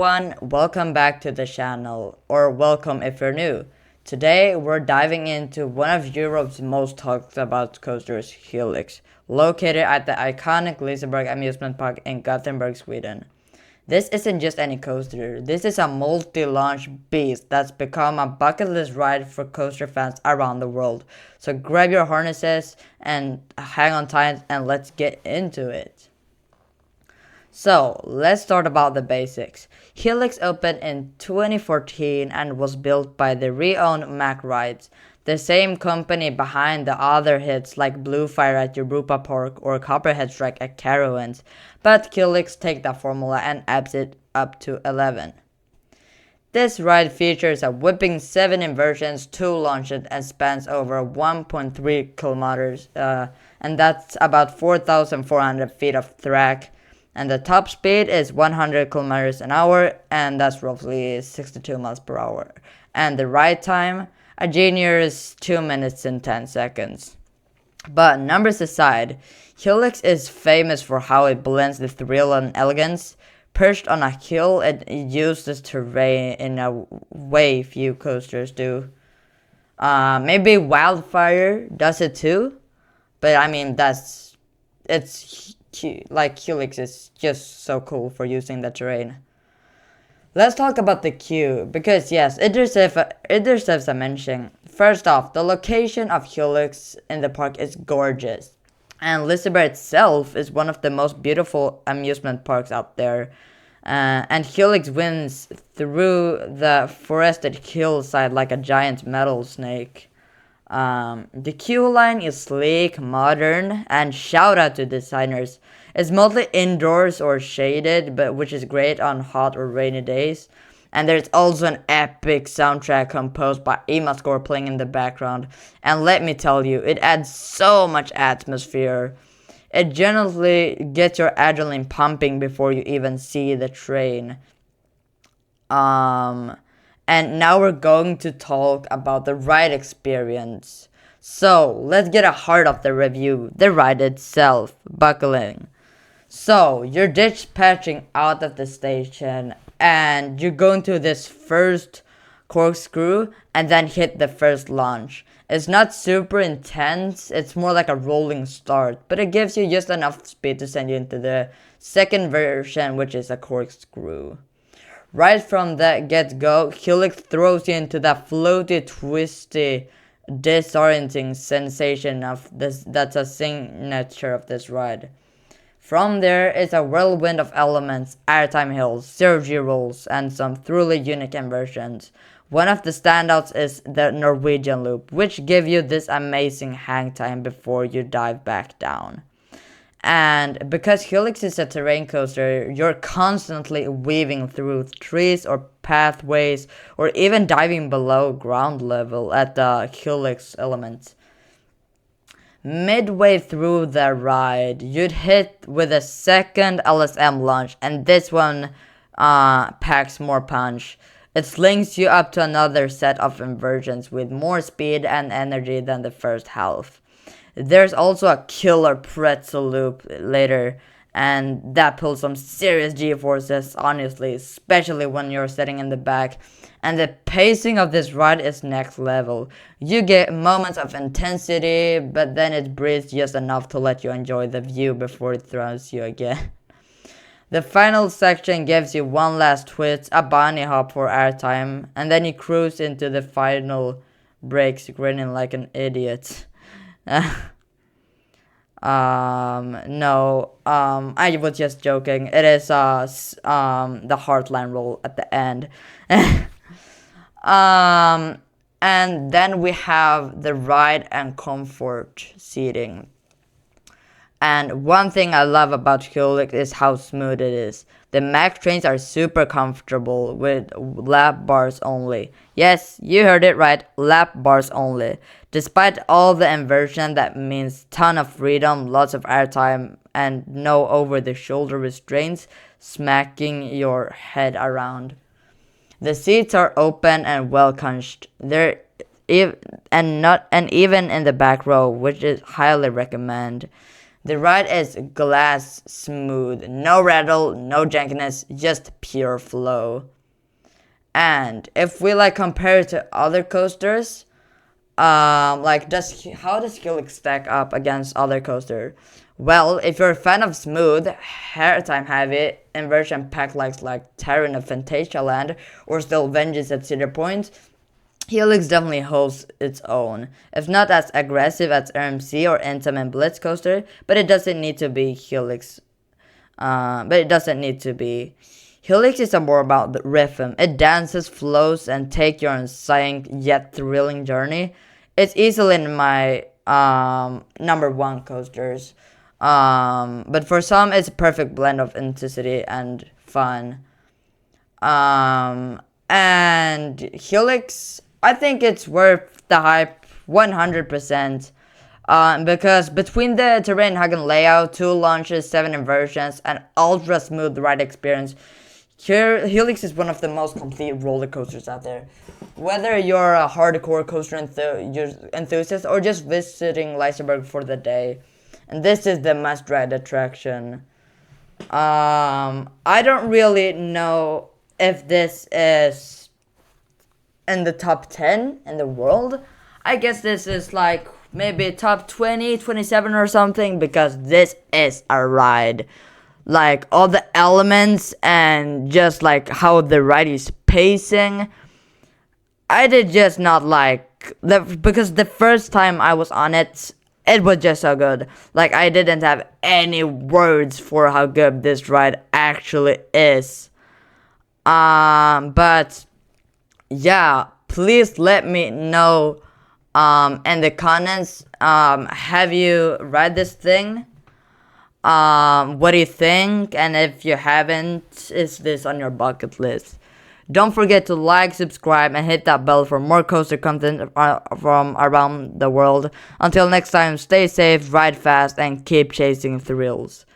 everyone, welcome back to the channel, or welcome if you're new. Today we're diving into one of Europe's most talked about coasters, Helix, located at the iconic Liseberg amusement park in Gothenburg, Sweden. This isn't just any coaster, this is a multi-launch beast that's become a bucket list ride for coaster fans around the world. So grab your harnesses and hang on tight and let's get into it. So, let's start about the basics. Helix opened in 2014 and was built by the re-owned Mack Rides, the same company behind the other hits like Blue Fire at Europa Park or Copperhead Strike at Carowinds, but Helix take that formula and amps it up to 11. This ride features a whipping 7 inversions, 2 launches, and spans over 1.3 kilometers, and that's about 4,400 feet of track. And the top speed is 100 kilometers an hour, and that's roughly 62 miles per hour. And the ride time, a genius 2 minutes and 10 seconds. But numbers aside, Helix is famous for how it blends the thrill and elegance. Perched on a hill, it uses terrain in a way few coasters do. Maybe Wildfire does it too, but I mean it's like Helix is just so cool for using the terrain. Let's talk about the queue, because yes, it deserves a mention. First off, the location of Helix in the park is gorgeous, and Liseberg itself is one of the most beautiful amusement parks out there. And Helix wins through the forested hillside like a giant metal snake. The queue line is sleek, modern, and shout out to designers. It's mostly indoors or shaded, but which is great on hot or rainy days. And there's also an epic soundtrack composed by Score playing in the background. And let me tell you, it adds so much atmosphere. It generally gets your adrenaline pumping before you even see the train. And now we're going to talk about the ride experience. So, let's get a heart of the review, the ride itself, buckling. So, you're dispatching out of the station, and you're going to this first corkscrew, and then hit the first launch. It's not super intense, it's more like a rolling start, but it gives you just enough speed to send you into the second version, which is a corkscrew. Right from the get-go, Helix throws you into that floaty, twisty, disorienting sensation of this that's a signature of this ride. From there is a whirlwind of elements, airtime hills, zero-G rolls, and some truly unique inversions. One of the standouts is the Norwegian loop, which give you this amazing hang time before you dive back down. And because Helix is a terrain coaster, you're constantly weaving through trees or pathways or even diving below ground level at the Helix elements. Midway through the ride, you'd hit with a second LSM launch, and this one packs more punch. It slings you up to another set of inversions with more speed and energy than the first half. There's also a killer pretzel loop later, and that pulls some serious G-forces, honestly, especially when you're sitting in the back. And the pacing of this ride is next level. You get moments of intensity, but then it breathes just enough to let you enjoy the view before it throws you again. The final section gives you one last twist, a bunny hop for airtime, and then you cruise into the final breaks grinning like an idiot. No, I was just joking. It is the Heartline roll at the end. And then we have the ride and comfort seating. And one thing I love about Helix is how smooth it is. The Mack trains are super comfortable with lap bars only. Yes, you heard it right, lap bars only. Despite all the inversion, that means ton of freedom, lots of airtime, and no over-the-shoulder restraints smacking your head around. The seats are open and well cushioned. And even in the back row, which is highly recommend. The ride is glass smooth, no rattle, no jankiness, just pure flow. And if we like compare it to other coasters, like how does Helix stack up against other coaster? Well, if you're a fan of smooth, hair time heavy, inversion packed like Terran of Fantasia Land, or still Vengeance at Cedar Point, Helix definitely holds its own. It's not as aggressive as RMC or Anthem and Blitz coaster, but it doesn't need to be Helix. Helix is more about the rhythm. It dances, flows, and takes you on a sighing yet thrilling journey. It's easily in my number one coasters. But for some, it's a perfect blend of intensity and fun. And Helix, I think it's worth the hype 100%. Because between the terrain hugging layout, 2 launches, 7 inversions, and ultra smooth ride experience, Helix is one of the most complete roller coasters out there. Whether you're a hardcore coaster enthusiast or just visiting Leicester for the day, and this is the must-ride attraction. I don't really know if this is in the top 10 in the world. I guess this is like maybe top 20, 27 or something, because this is a ride. Like all the elements and just like how the ride is pacing, I did just not like because the first time I was on it, it was just so good. Like I didn't have any words for how good this ride actually is. But yeah, please let me know in the comments, have you read this thing? What do you think? And if you haven't, is this on your bucket list? Don't forget to like, subscribe, and hit that bell for more coaster content from around the world. Until next time, stay safe, ride fast, and keep chasing thrills.